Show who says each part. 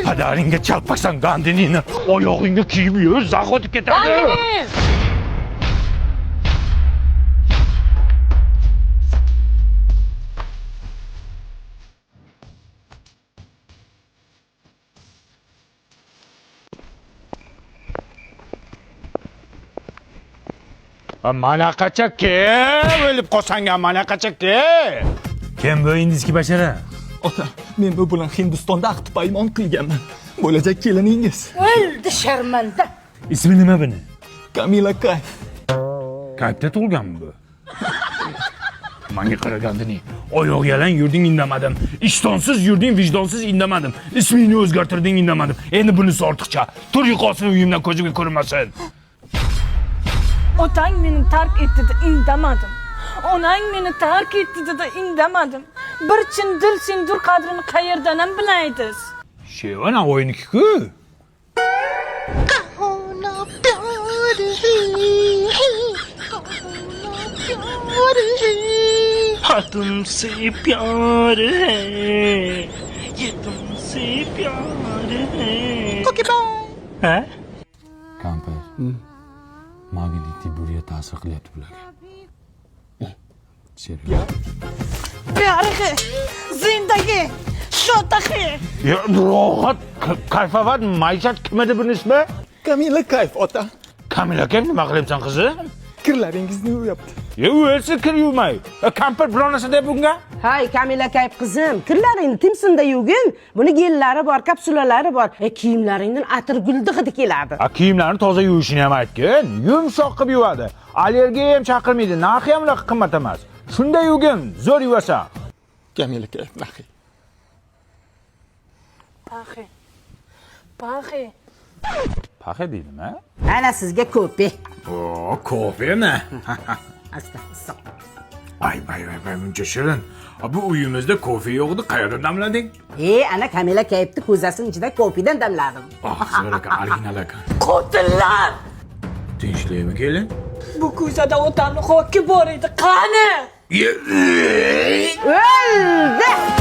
Speaker 1: Padaringga chalpaksan Gandinini. Oyog'ingga kiyib yur, zax o'tib ketadi. Manaqacha kim? O'lib qolsanga manaqacha kim? Kim bu indizki bashara?
Speaker 2: Ota, men bu bilan Hindistonda ahd paymon qilganman. Bo'lajak keliningiz.
Speaker 3: O'ldi sharmanda.
Speaker 1: Ismi nima buni?
Speaker 2: Kamila Kayf.
Speaker 1: Kayfda tug'ilganmi bu? Menga qaragandini. Oyoq yalang yurding indamadim. Ishtonsiz yurding, vijdonsiz indamadim. Ismingni o'zgartirding indamadim. Endi bunisi ortiqcha. Tur yo'qolsin uyimdan ko'zimga ko'rinmasin.
Speaker 3: Otang meni tark etdi, indamadim. Onang meni tark etdi da indamadim. Bir chin dil sendur qadrini qayerdan ham bilaysiz?
Speaker 1: Shevana o'yiniki-ku.
Speaker 4: हाँ तुमसे प्यार है ये तुमसे प्यार है हैं
Speaker 1: Kampir. Magnetik buraya ta'sir qilyapti bularga. Serios.
Speaker 3: Pyar hai, zindagi, shota hai.
Speaker 1: Ya rohat, kayfovat, maishat kim edi buning ismi?
Speaker 2: Kamila Kayf, ota.
Speaker 1: Kamila kim nima qilyapsan qizim?
Speaker 2: Kirlaringizni yuvyapti.
Speaker 1: Ya o'lsa kir yuvmay. Kampir bironasi deb bunga?
Speaker 5: Hay Kamila Kayf qizim, kirlaringni timsinda yuvgin. Buni gellari bor, kapsulalari bor. Kiyimlaringdan atir guldi hidi keladi.
Speaker 1: Kiyimlarni toza yuvishini ham aytgin. Yumshoq qilib yuvadi. Allergiya ham chaqirmaydi. Narxi ham qimmat emas. Shunday yuvgin, zo'r yuvasan.
Speaker 2: Kamila Kayf nahi.
Speaker 3: Paxe. Paxe.
Speaker 1: Paxa deydimi?
Speaker 5: Ana sizga ko'pi.
Speaker 1: O, kofemi?
Speaker 5: Asta, issiq.
Speaker 1: Ay, buncha shirin. Bu uyimizda kofe yo'q edi, qayerdan damlading?
Speaker 5: Ana Kamila Kayfni ko'zasining ichida ko'pidan damladim.
Speaker 1: Zo'r ekan, original ekan.
Speaker 3: Qotillar!
Speaker 1: Tinchlikmi kelin?
Speaker 3: Bu ko'zada otamni hoki bor edi. Qani?
Speaker 5: O'ldi!